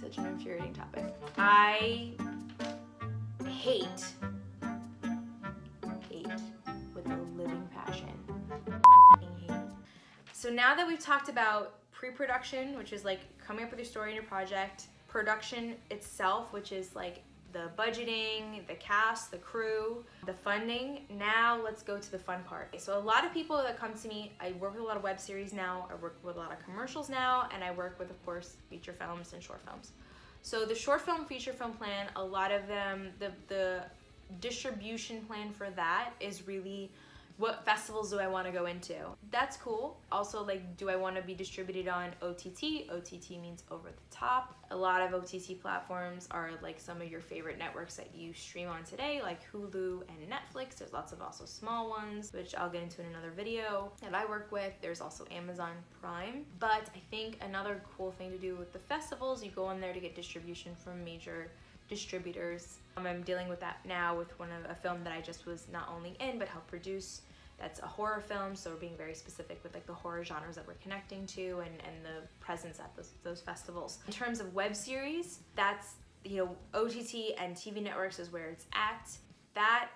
such an infuriating topic. I hate with a living passion. Hate. So now that we've talked about pre-production, which is like coming up with your story and your project, production itself, which is like the budgeting, the cast, the crew, the funding, now let's go to the fun part. So a lot of people that come to me, I work with a lot of web series now, I work with a lot of commercials now, and I work with, of course, feature films and short films. So the short film, feature film plan, a lot of them, the distribution plan for that is really what festivals do I want to go into. That's cool. Also, like, do I want to be distributed on OTT? OTT means over the top. A lot of OTT platforms are like some of your favorite networks that you stream on today, like Hulu and Netflix. There's lots of also small ones, which I'll get into in another video that I work with. There's also Amazon Prime. But I think another cool thing to do with the festivals, you go on there to get distribution from major distributors. I'm dealing with that now with a film that I just was not only in, but helped produce. That's a horror film, so we're being very specific with like the horror genres that we're connecting to and the presence at those festivals. In terms of web series, that's, you know, OTT and TV networks is where it's at. That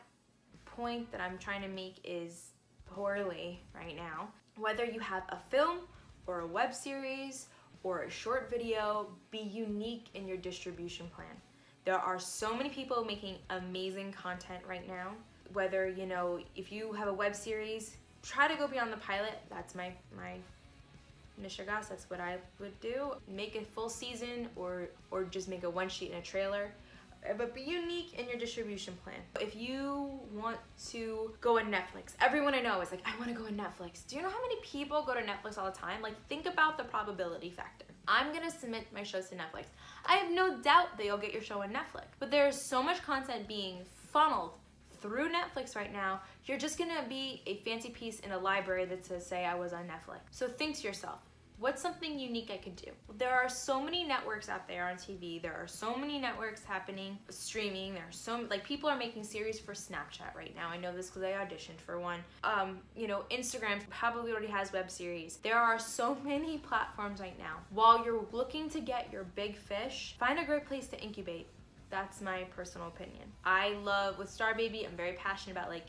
point that I'm trying to make is poorly right now. Whether you have a film or a web series or a short video, be unique in your distribution plan. There are so many people making amazing content right now. Whether, you know, if you have a web series, try to go beyond the pilot. That's my Nishagas, that's what I would do. Make a full season or just make a one sheet and a trailer. But be unique in your distribution plan. If you want to go on Netflix, everyone I know is like, I want to go on Netflix. Do you know how many people go to Netflix all the time? Like, think about the probability factor. I'm gonna submit my shows to Netflix. I have no doubt that you'll get your show on Netflix. But there's so much content being funneled through Netflix right now, you're just gonna be a fancy piece in a library that says, say I was on Netflix. So think to yourself, what's something unique I could do? There are so many networks out there on TV. There are so many networks happening, streaming. There are so, like, people are making series for Snapchat right now. I know this because I auditioned for one. You know, Instagram probably already has web series. There are so many platforms right now. While you're looking to get your big fish, find a great place to incubate. That's my personal opinion. I love, with Star Baby, I'm very passionate about like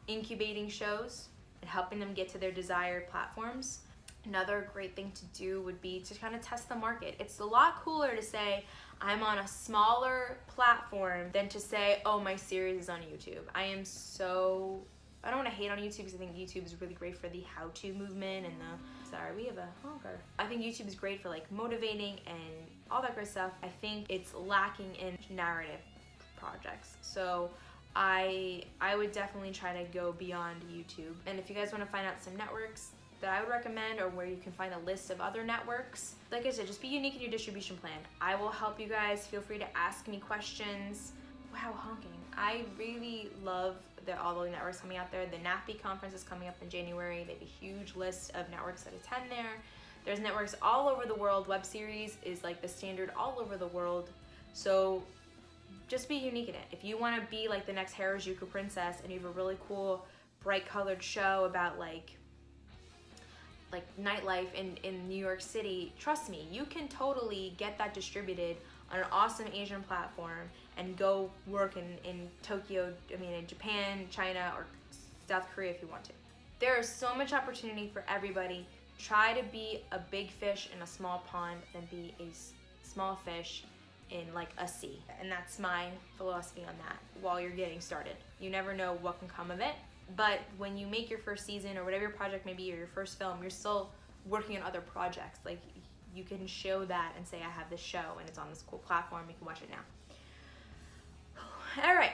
incubating shows and helping them get to their desired platforms. Another great thing to do would be to kind of test the market. It's a lot cooler to say I'm on a smaller platform than to say, oh, my series is on YouTube. I don't want to hate on YouTube because I think YouTube is really great for the how-to movement and sorry, we have a honker. I think YouTube is great for like motivating and all that great stuff. I think it's lacking in narrative projects. So I would definitely try to go beyond YouTube. And if you guys want to find out some networks that I would recommend or where you can find a list of other networks, like I said, just be unique in your distribution plan. I will help you guys. Feel free to ask me questions. Wow, honking. I really love all the networks coming out there. The NAFB conference is coming up in January. They have a huge list of networks that attend there. There's networks all over the world. Web series is like the standard all over the world. So just be unique in it. If you want to be like the next Harajuku princess and you have a really cool, bright colored show about like nightlife in New York City, trust me, you can totally get that distributed on an awesome Asian platform and go work in Tokyo, in Japan, China, or South Korea if you want to. There is so much opportunity for everybody. Try to be a big fish in a small pond than be a small fish in like a sea. And that's my philosophy on that while you're getting started. You never know what can come of it, but when you make your first season or whatever your project may be or your first film, you're still working on other projects. Like, you can show that and say, I have this show and it's on this cool platform, you can watch it now. All right,